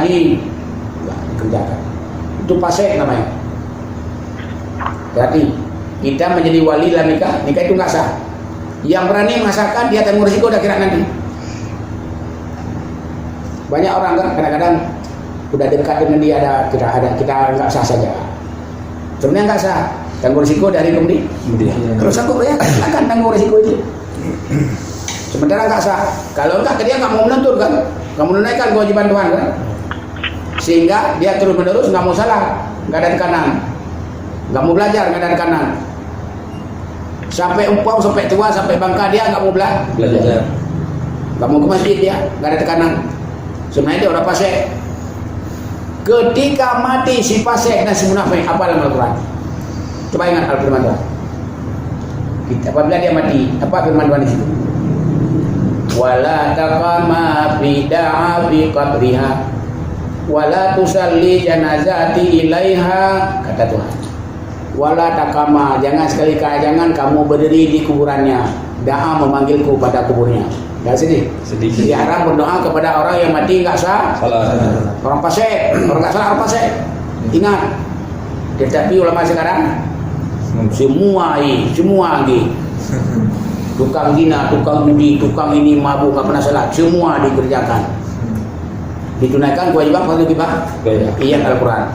ini enggak dikerjakan. Itu fasik namanya. Berarti kita menjadi wali dalam nikah itu nggak sah. Yang berani menghasilkan dia tanggung risiko dah kira nanti. Banyak orang kan kadang-kadang udah dekat dengan dia kita nggak sah saja. Sebenarnya nggak sah. Tanggung risiko dari kemudian. Kalau sanggup ya akan tanggung risiko itu. Sementara nggak sah. Kalau enggak dia nggak mau menuntut kan, nggak mau menunaikan kewajiban Tuhan kan. Sehingga dia terus menerus nggak mau salah, nggak ada tekanan, nggak mau belajar, nggak ada tekanan. Sampai umpau, sampai tua, sampai bangka dia nggak mau belajar, nggak mau ke masjid dia, nggak ada tekanan. Sebenarnya dia orang fasik. Ketika mati si fasik dan si munafik, apa dalam Al-Quran? Coba ingat Al-Firman Tuhan. Apabila dia mati, apa firman Tuhan di situ? Wala taqama fi da'afi qabriha wala tusalli janazati ilaiha, kata Tuhan. Wala taqama, jangan jangan kamu berdiri di kuburannya. Da'a memanggilku pada kuburnya. Enggak sedih. Diharam berdoa kepada orang yang mati enggak sah. Salah. Orang fasik, orang enggak salah, orang fasik. Ingat. Tetapi ulama sekarang semua lagi. Tukang zina, tukang judi, tukang ini mabuk, enggak pernah salat, semua dikerjakan. Ditunaikan kewajiban fardu kifayah. Iya Al-Qur'an.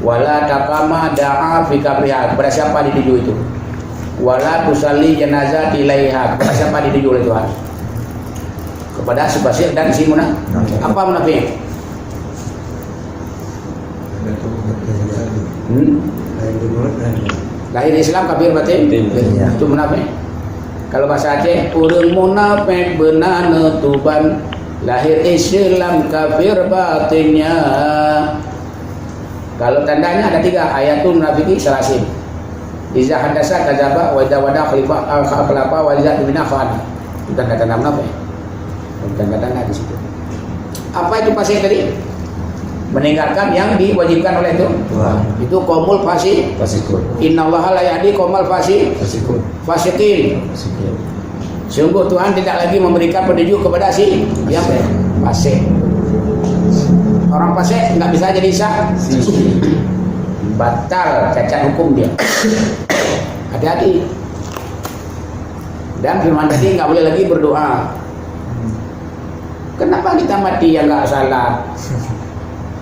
Wala taqama da'a fi qabriha, kepada siapa dituju itu? Wala tusalli janazati ilaiha, kepada siapa dituju oleh Tuhan? Kepada si fasik dan si munafik. Apa munafik? Lahir Islam kafir batin. Itu munafik. Kalau bahasa Aceh, urang munafik benana tuban, lahir Islam kafir batinnya. Kalau tandanya ada 3, ayatul munafiki salasin. Iza hadasa kadzaba wa idza wada khalafa wa iza tumina khana. Itu tanda-tanda munafik. Tanda-tanda di situ. Apa itu fasik tadi? Meninggalkan yang diwajibkan oleh Tuhan. Itu qaumul fasikun. Innallaha la yahdi qaumal fasikin. Sungguh Tuhan tidak lagi memberikan petunjuk kepada si yang fasik. Orang fasik enggak bisa jadi sah. Batal, cacat hukum dia. Hati-hati. Dan firman tadi enggak boleh lagi berdoa. Kenapa kita mati yang enggak salah?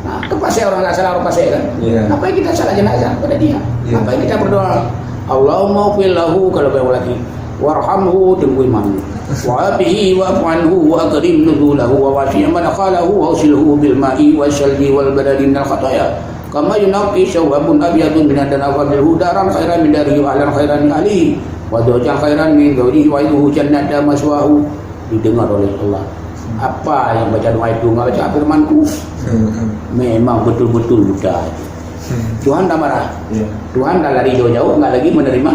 Nah, kepasih orang nggak salah orang pasih kan? Ngapain kita salah jenazah pada dia? Ngapain kita berdoa? Allahumma fil lahu, kalau bawa lagi. Warhamhu, tunggu imam. Wa abihi wa afanhu wa akrim nuzulahu wa wasi'an madkhalahu wa usilhu bil ma'i wa salji wal badali minal khataya. Kama yunaqi syawabun abyadun min ad-danawa bil hudaran khairan min dari ahlan khairan ali wa zawjan khairan min dawrihi wa iduhu jannata maswahu. Didengar oleh Allah. Apa yang baca doa itu nggak baca firmanku? Memang betul-betul buta. Tuhan dah marah. Tuhan dah lari jauh-jauh, nggak lagi menerima,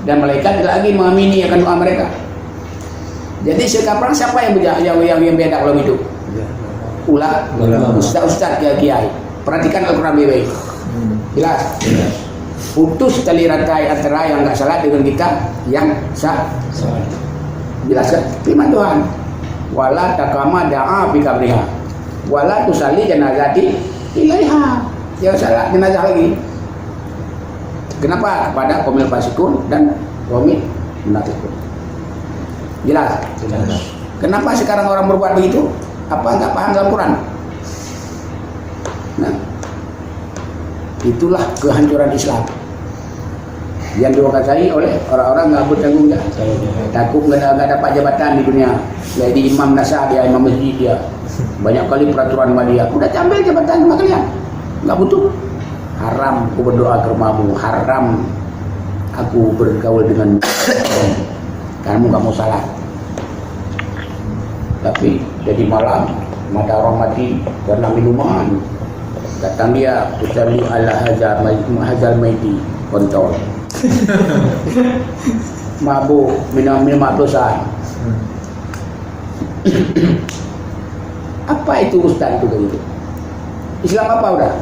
dan malaikat tidak lagi mengamini akan doa mereka. Jadi sekarang siapa yang beda kalau itu? Ustaz, kiai. Perhatikan Al-Quran baik-baik. Jelas. Putus tali rantai antara yang nggak salah dengan kita yang sah. Jelas kan? Firman Tuhan. Wala taqama da'a fi qabriha wala tusalli janazati ilaiha. Jangan salah jenazah lagi. Kenapa? Kepada qaumil fasikun dan qaumil munafiqun. Jelas? Kenapa sekarang orang berbuat begitu? Apa enggak paham dalam Quran? Nah, itulah kehancuran Islam yang diwakili oleh orang-orang nggak bertanggung jawab, takut nggak dapat jabatan di dunia. Jadi imam nasa dia, imam masjid dia, banyak kali peraturan sama dia. Udah ambil jabatan sama kalian, nggak butuh. Haram aku berdoa ke rumahmu, haram aku bergaul dengan kamu, nggak mau salah. Tapi jadi malam mata orang mati karena minuman, datang dia ucapin ala hazal maiti kontol. Mabuk, minum dosa. Apa itu ustaz itu begitu? Islam apa udah?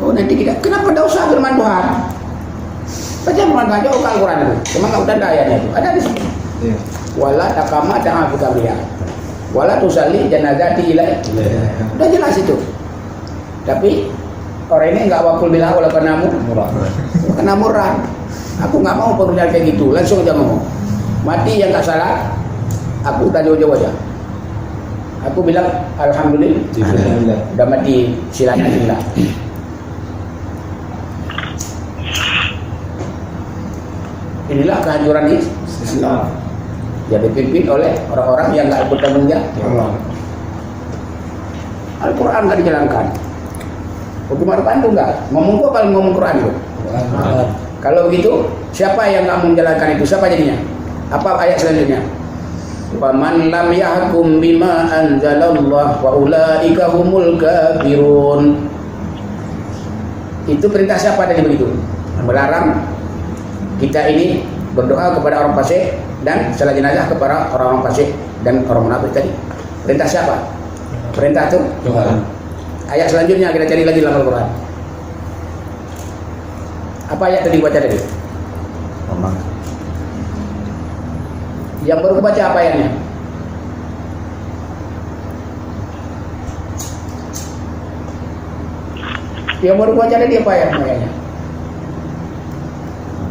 Oh nanti kita kenapa dosa firman Tuhan? Baca firman Tuhan jauh Al-Quran itu. Cuma nggak udah ayatnya itu. Ada di sini. Wala taqama da'a fi qabriha. Wala tusalli janazati ilai. Udah jelas itu. Tapi orang ini enggak wakul bilang oleh kena murah. Aku enggak mau perusahaan kayak gitu. Langsung aja ngomong. Mati yang enggak salah. Aku udah jauh-jauh aja. Aku bilang alhamdulillah. Udah mati silahkan. Inilah kehancuran Islam. Dia dipimpin oleh orang-orang yang nggak bertanggung jawab. Al-Quran nggak dijalankan. Hukum Al-Quran itu nggak. Ngomong gua paling ngomong Quran itu. Kalau begitu, siapa yang nggak menjalankan itu? Siapa jadinya? Apa ayat selanjutnya? Faman lam yahkum bima anzalallah wa ulaika humul kafirun. Itu perintah siapa tadi begitu? Melarang kita ini berdoa kepada orang fasik dan salat jenazah kepada orang-orang fasik dan orang munafik tadi. Perintah siapa? Perintah itu Tuhan. Ayat selanjutnya kita cari lagi dalam Al-Quran. Apa ayat tadi baca tadi? Yang baru baca apa ayatnya? Yang baru baca tadi apa ayatnya?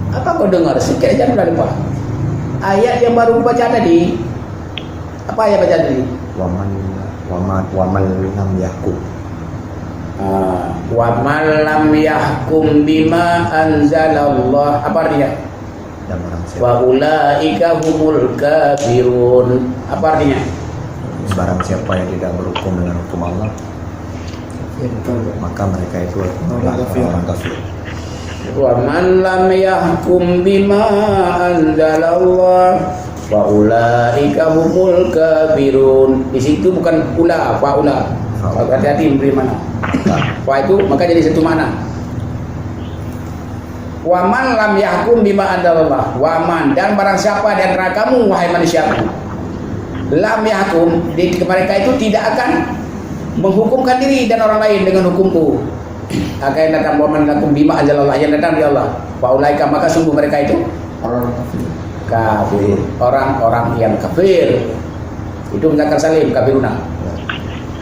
Apa kau dengar? Sikit aja udah lupa. Ayat yang baru baca tadi. Apa ayat baca tadi? Waman lam yahkum. Waman lam yahkum bima anzalallah. Apa artinya? Wa ulaika humul kafirun. Apa artinya? Barang siapa yang tidak berhukum dengan hukum Allah, maka mereka itu adalah orang kafir. Wa man lam yahkum bima anzalallah wa ulaika humul kafirun. Di situ bukan ula, fa ula. Hati-hati memberi mana. Fa itu maka jadi satu makna. Wa man lam yahkum bima anzalallah. Wa man, dan barang siapa di antara kamu wahai manusiaku, lam yahkum, mereka itu tidak akan menghukumkan diri dan orang lain dengan hukumku. Akan datang waman lakum bima anzalallah, yang datang dari Allah. Wa ulaika, maka sungguh mereka itu orang kafir, orang-orang yang kafir. Itu muzakkar salim, kafiruna.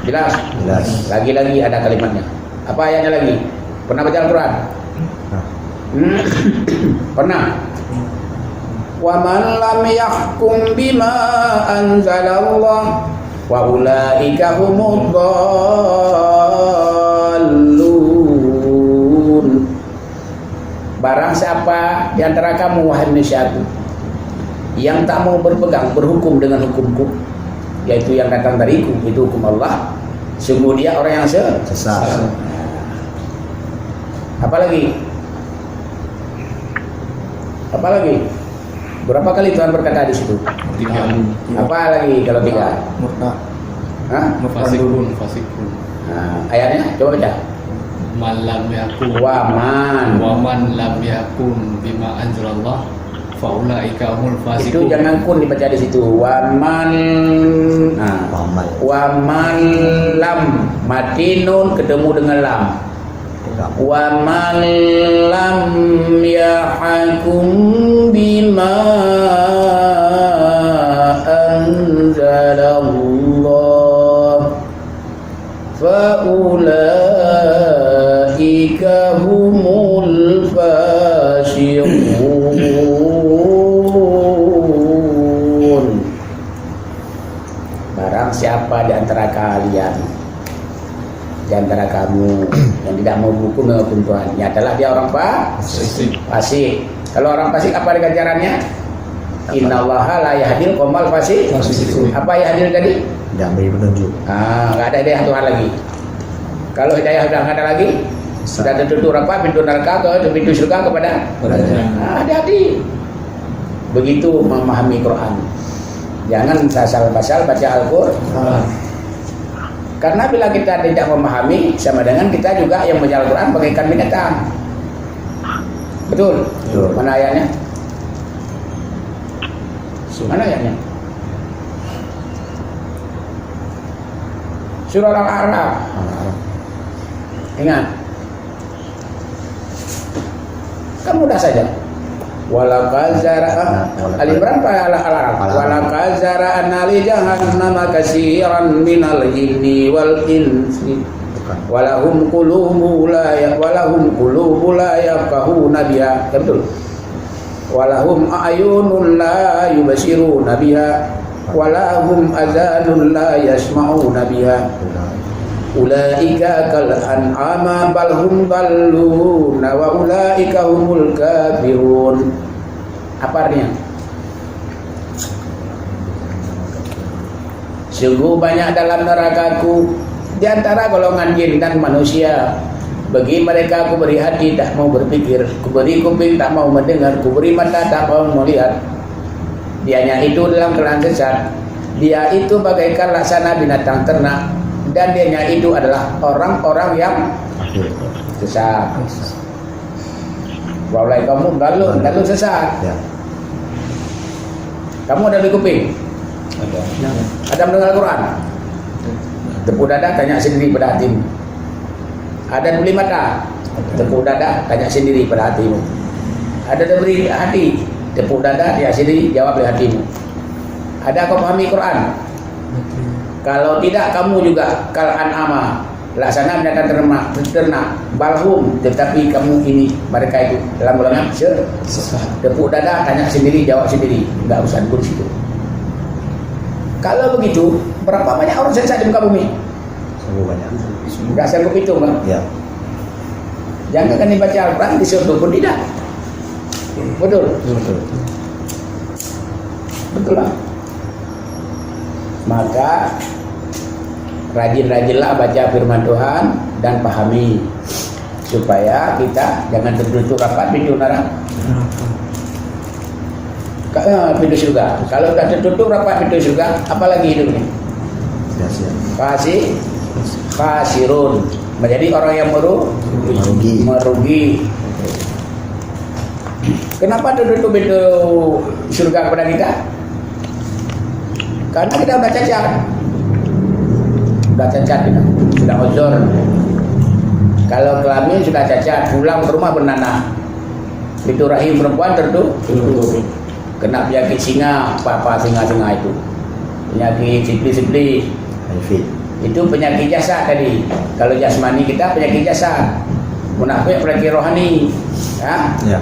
Jelas? Lagi-lagi ada kalimatnya. Apa ayatnya lagi? Pernah baca Al-Quran? Pernah? Wa man lam yahkum bima anzalallah wa ulaika humud dhallun. Barang siapa di antara kamu wahai manusiaku yang tak mau berpegang berhukum dengan hukumku, yaitu yang datang dariku, itu hukum Allah, sungguh dia orang yang sesat. Apalagi? Apalagi? Berapa kali Tuhan berkata di situ? 3. Apa lagi kalau 3? Murtad. Hah? Fasikun. Ayatnya coba baca. Man lam yakun. Waman lam yakun bima anzalallah faulaika humul Itu fasikun. jangan kun dibaca di situ. Waman lam, mati nun ketemu dengan lam. Wa man lam yahkum bima anzalallah fa ulaika humul fasiqun. Barang siapa di antara kalian, di antara kamu yang tidak mau berhukum dengan hukum Tuhan, ya adalah dia orang fasik. Kalau orang fasik apa ganjarannya? Innallaha la yahdil qaumal fasik. Apa yahdil tadi? Tidak beri petunjuk. Nggak ada hidayah Tuhan lagi. Kalau hidayah sudah nggak ada lagi, sudah tertutup apa? Pintu neraka atau pintu surga kepada. Hati-hati. Begitu memahami Quran. Jangan asal-asal baca Al-Quran. Karena bila kita tidak memahami, sama dengan kita juga yang baca Al-Quran bagaikan binatang. Betul? Mana ayatnya? Mana ayatnya? Surah Al-A'raf. Ingat. Kan mudah saja. Walaqad zara'na Al-Imran Al-Arab walaqad zara'na li jahannama katsiran minal jinni wal insi walahum qulubu la yafqahuna biha. Betul. Walahum a'yunun la yubsiruna biha walahum adhanun la yasma'una biha. Ulaika kal an'ama bal hum dallun wa ulaika humul kafirun. Apa artinya? Sungguh banyak dalam nerakaku di antara golongan jin dan manusia. Bagi mereka aku beri hati tak mau berpikir, ku beri kuping tak mau mendengar, ku beri mata tak mau melihat. Dianya itu dalam keadaan sesat. Dia itu bagaikan laksana binatang ternak. Dan dianya itu adalah orang-orang yang sesat. Waulai kamu galun sesat. Ya. Kamu ada di kuping? Ada mendengar Al-Quran? Tepuk dada, tanya sendiri pada hatimu. Ada beli mata? Tepuk dada, tanya sendiri pada hatimu. Ada beri hati? Tepuk dada, dia sendiri jawab di hatimu. Ada kau pahami Quran? Kalau tidak, kamu juga kal an'ama, laksana binatang ternak, balhum, tetapi kamu ini mereka itu dalam golongan sesat. Tepuk dada, tanya sendiri, jawab sendiri, enggak usah duduk situ. Kalau begitu, berapa banyak orang sesat di muka bumi? Sungguh banyak. Enggak sanggup hitung, Bang. Ya. Jangan kan dibaca Al-Quran disuruh pun tidak. Betul. Betul lah. Maka rajin-rajinlah baca firman Tuhan dan pahami supaya kita jangan tertutup rapat pintu neraka. Pintu surga. Kalau sudah tertutup rapat pintu surga, apalagi hidupnya? Khasirun. Menjadi orang yang merugi. Kenapa tertutup pintu surga kepada kita? Karena kita sudah cacat kita. Sudah uzur. Kalau kelamin sudah cacat, pulang ke rumah bernanah. Pintu rahim perempuan tertutup. Kena penyakit singa, apa singa-singa itu. Penyakit siplis. Itu penyakit jasad tadi. Kalau jasmani kita penyakit jasad. Munafik penyakit rohani. Ya.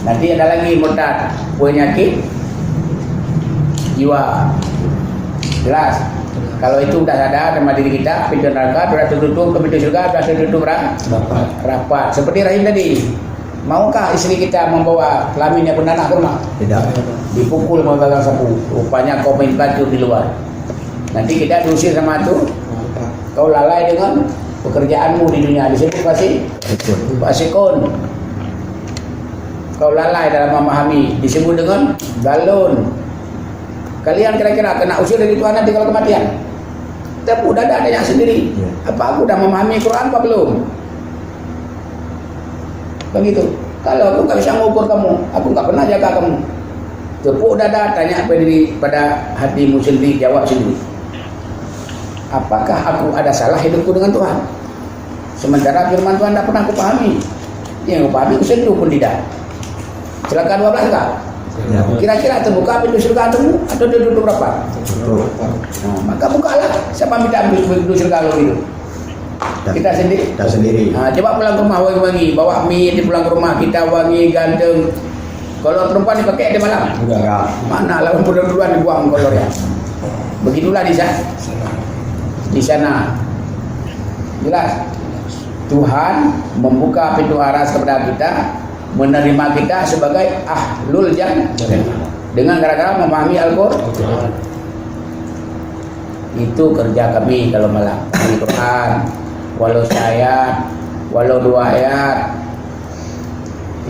Nanti ada lagi murtad, penyakit jiwa. Jelas. Kalau itu sudah ada sama diri kita, pintu neraka sudah tertutup, ke pintu surga sudah tertutup rapat. Seperti rahim tadi. Maukah istri kita membawa kelaminnya bernanah ke rumah? Tidak. Dipukul menggagang sapu. Rupanya kau main baju di luar. Nanti kita diusir sama itu. Kau lalai dengan pekerjaanmu di dunia. Disebut fasikun. Kau lalai dalam memahami. Disebut dengan galun. Kalian kira-kira kena usir dari Tuhan nanti kalau kematian? Tepuk dada adanya sendiri. Apa aku dah memahami Quran apa belum? Begitu. Kalau aku tak bisa mengukur kamu, aku tak pernah jaga kamu. Tepuk dada, tanya pada hatimu sendiri, jawab sendiri. Apakah aku ada salah hidupku dengan Tuhan? Sementara firman Tuhan tak pernah aku pahami. Yang aku pahami, aku sentuh pun tidak. Celaka 12 tak? Ya. Kira-kira terbuka pintu surga atau ditutup berapa? Nah, maka bukalah. Siapa minta pintu surga kalau gitu? Kita sendiri. Nah, coba pulang ke rumah wangi-wangi, bawa mie di pulang ke rumah kita wangi ganteng. Kalau perempuan dipakai di malam? Enggak. Mana lawan duluan dibuang kolornya. Begitulah di sana. Jelas. Tuhan membuka pintu aras kepada kita, menerima kita sebagai ahlul jannah dengan gara-gara memahami Al-Quran. Itu kerja kami kalau malam Al-Quran, walau ayat, walau 2 ayat,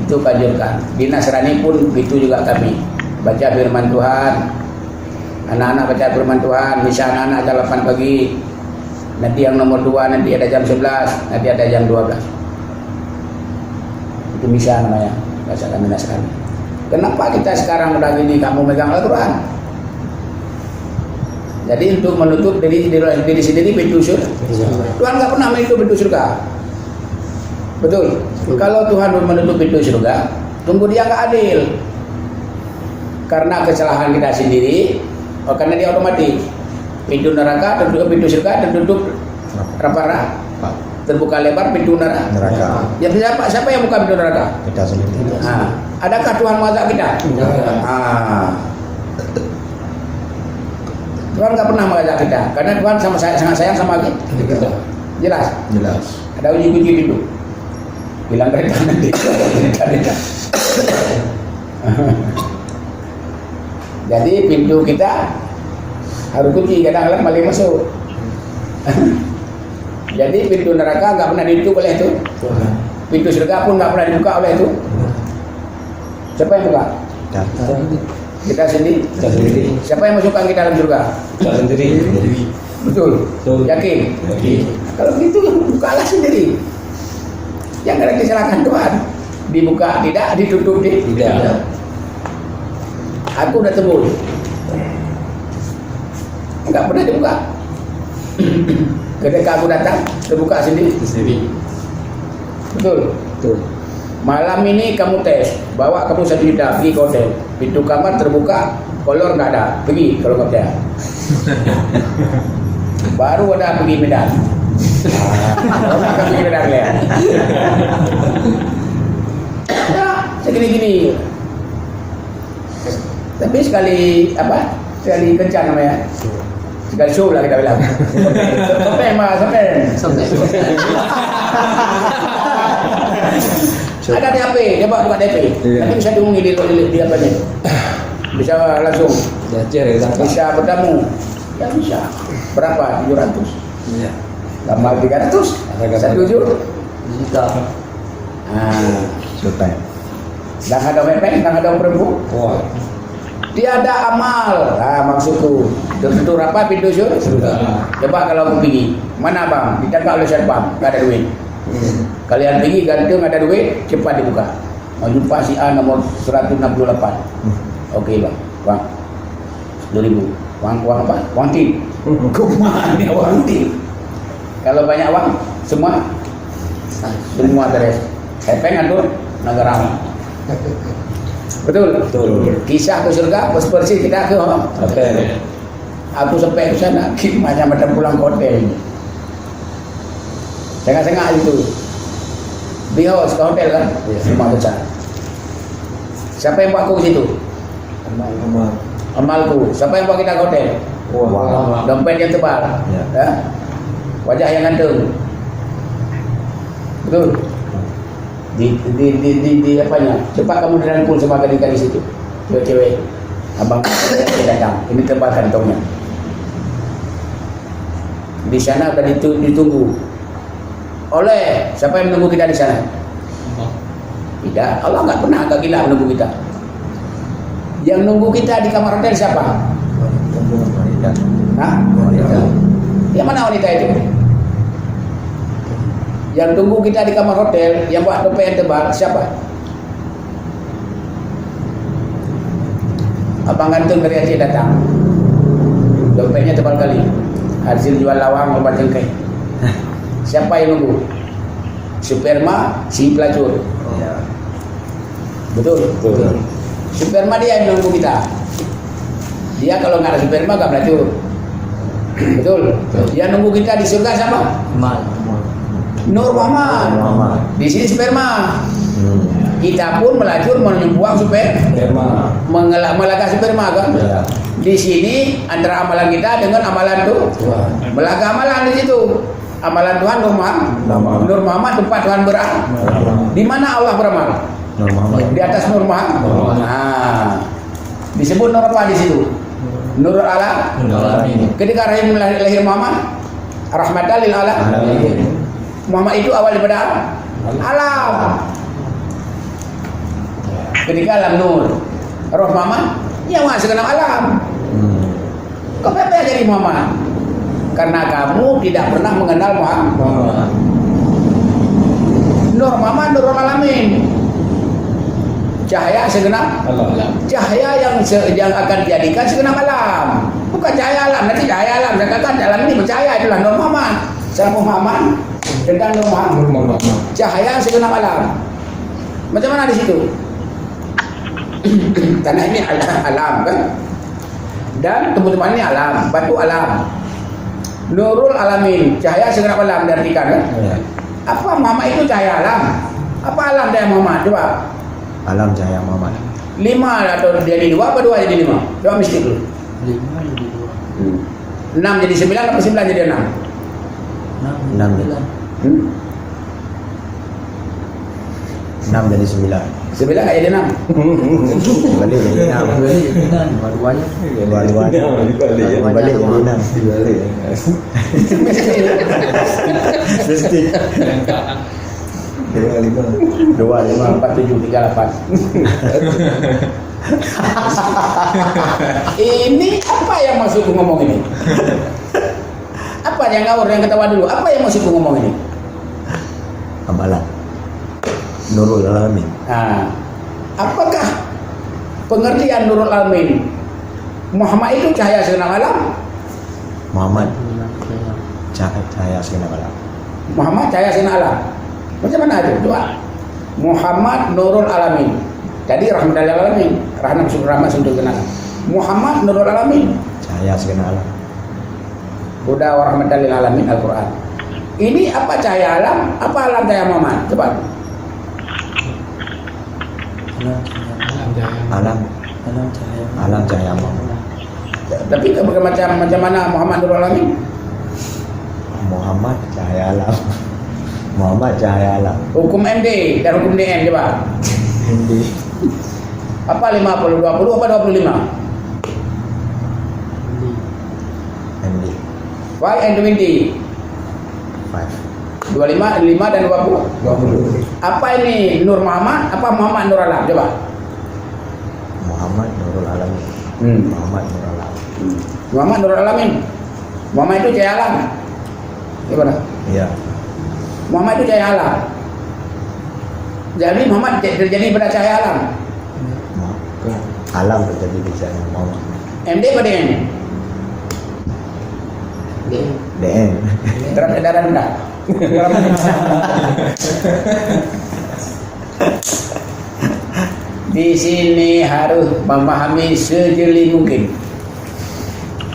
itu kanjurkan. Di Nasrani pun begitu juga kami baca firman Tuhan. Anak-anak baca firman Tuhan, misalnya anak ada 8 pagi, nanti yang nomor 2 nanti ada jam 11, nanti ada jam 12. Itu bisa namanya bahasa kami Nasrani. Kenapa kita sekarang udah gini kamu megang Al-Quran? Jadi untuk menutup diri sendiri pintu surga. Tuhan nggak pernah menutup pintu surga. Betul. Kalau Tuhan menutup pintu surga, Tunggu dia nggak adil. Karena kesalahan kita sendiri, karena dia otomatis pintu neraka tertutup, pintu surga tertutup rapat, terbuka lebar pintu neraka. Ya siapa yang buka pintu neraka? Kita sendiri. Nah, adakah Tuhan mengazab kita? Tuhan nggak pernah mengazab kita, karena Tuhan sangat sayang sama kita. Jelas. Ada uji pintu. Bilang kereta nanti. Jadi pintu kita harus kunci, kadang-kadang maling masuk. Jadi pintu neraka nggak pernah ditutup oleh itu. Pintu surga pun nggak pernah dibuka oleh itu. Siapa yang buka? Kita sendiri. Siapa yang masukkan kita dalam surga? Kita sendiri. Betul. Yakin? Kalau begitu bukalah sendiri. Jangan lagi disalahkan Tuhan. Dibuka tidak, ditutup tidak. Aku udah tebus. Enggak pernah dibuka. Ketika aku datang, terbuka sendiri. Betul. Malam ini kamu tes, bawa kamu 1 juta pergi ke hotel. Pintu kamar terbuka, kolor nggak ada, pergi kalau nggak percaya. Baru ada pergi Medan. Kalau nggak akan pergi Medan ya. Segini-gini. Tapi sekali kencan namanya. Sekali show lah kita bilang. Sampai. Ada DP, dia bawa buka DP. Nanti bisa dihubungi di apa nih? Bisa langsung. Bisa bertamu. Ya bisa. Berapa? 700. Iya. Tambah 300. 1 juta. Sultan. Dan ada mepeng, dan ada perempuan. Wah. Tiada amal. Maksudku. Tentu apa pintu surga. Coba kalau aku pergi, mana bang? Dijaga oleh siapa? Gak ada duit. Kalian pergi gantung ada duit, cepat dibuka. Mau jumpa si A nomor 168. Oke bang. 10.000. Uang apa? Uang tip. Kemana uang tip? Kalau banyak uang, semua beres. Hepeng atur negara. Betul. Kisah ke surga, persi kita ke hotel. Aku sampai ke sana, macam pulang ke hotel. Sengah-sengah itu. Di house ke hotel kan, rumah besar. Siapa yang bawa aku ke situ? Amalku. Siapa yang bawa kita ke hotel? Dompet yang tebal. Ya. Wajah yang ganteng. Betul. Di apanya? Cepat kamu dirangkul sama gadis-gadis itu. Cewek-cewek. Abang datang. Ini tebal kantongnya. Di sana sudah ditunggu. Oleh siapa yang menunggu kita di sana? Tidak, Allah nggak pernah agak gila menunggu kita. Yang nunggu kita di kamar hotel siapa? Yang mana wanita itu? Yang tunggu kita di kamar hotel, yang buat dompet yang tebal siapa? Abang gantung dari Aceh datang. Dompetnya tebal kali. Hasil jual lawang obat jengkai. Siapa yang nunggu? Sperma si pelacur. Betul. Sperma dia yang nunggu kita. Dia kalau nggak ada sperma nggak pelacur. Betul. Yang nunggu kita di surga siapa? Nur Muhammad. Di sini sperma. Kita pun melacur membuang sperma. Melaga sperma kan? Di sini antara amalan kita dengan amalan tuh. Melaga amalan di situ. Amalan Tuhan Nur Muhammad tempat Tuhan berada. Di mana Allah beramal? Nur Muhammad. Di atas Nur Muhammad. Nah, disebut Nur apa di situ? Nur Alamin. Ketika rahim lahir Muhammad, rahmatan lil alamin. Muhammad itu awal daripada alam. Ketika alam Nur, Roh Muhammad, yang masuk ke dalam alam. Kau apa jadi Muhammad? Karena kamu tidak pernah mengenal Muhammad. Nur Muhammad, Nurul Alamin. Cahaya segenap alam. Cahaya yang akan dijadikan segenap alam. Bukan cahaya alam, nanti cahaya alam. Saya katakan alam ini bercahaya, itulah Nur Muhammad. Saya Muhammad dan Nur Muhammad. Cahaya segenap alam. Macam mana di situ? Tanah ini alam kan, dan tumbuh-tumbuhan ini alam, batu alam. Nurul alamin, cahaya segenap alam diartikan kan. Ya. Apa Muhammad itu cahaya alam? Apa alam dia Muhammad? Coba. Alam cahaya Muhammad. 5 atau jadi 2 apa 2 jadi 5? Coba mistik dulu. 5 jadi 2. 6 jadi 9 apa 9 jadi 6? 6 6 jadi 9. 9 nggak jadi 6. Balik jadi 6. Balik jadi 6. Dua-duanya. Dua-duanya. Balik jadi 6. Mesti. 2 5 4 7 3 8. Ini apa yang maksudku ngomong ini? Apa yang ngawur, yang ketawa dulu? Apa yang maksudku ngomong ini? Amalan. Nurul alamin. Nah, apakah pengertian Nurul Alamin? Muhammad itu cahaya segenap alam. Muhammad cahaya segenap alam. Muhammad cahaya segenap alam. Macam mana itu? Coba. Muhammad Nurul Alamin. Tadi rahmatal lil alamin, rahmat untuk kenal. Muhammad Nurul Alamin. Cahaya segenap alam. Udah rahmatal lil alamin Al-Qur'an. Ini apa cahaya alam? Apa alam cahaya Muhammad? Coba. Alam cahaya Muhammad. Tapi macam mana Muhammad Nurul Alamin? Muhammad cahaya alam. Muhammad cahaya alam. Hukum MD dan hukum DN coba. Hindi. Apa 50 20 apa 25? MD. Why and 20? 5. 25, 5 dan 20. Apa ini Nur Muhammad? Apa Muhammad Nur Alam? Coba. Muhammad Nurul Alamin. Muhammad Nurul Alamin. Muhammad Nurul Alamin. Muhammad itu cahaya alam. Gimana? Iya. Muhammad itu cahaya alam. Jadi Muhammad terjadi pada cahaya alam. Alam terjadi di cahaya Muhammad. MD apa DN? DN. Terang edaran rendah. Di sini harus memahami sejeli mungkin.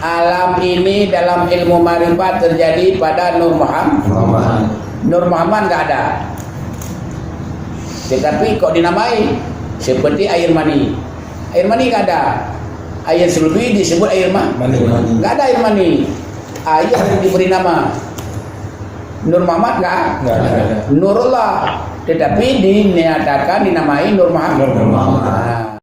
Alam ini dalam ilmu marifat terjadi pada Nur Muhammad. Nur Muhammad nggak ada. Tetapi kok dinamai seperti air mani. Air mani nggak ada. Air selubih disebut air mani. Nggak ada air mani. Air yang diberi nama. Nur Muhammad nggak ada. Nurullah. Tetapi dinyatakan dinamai Nur Muhammad.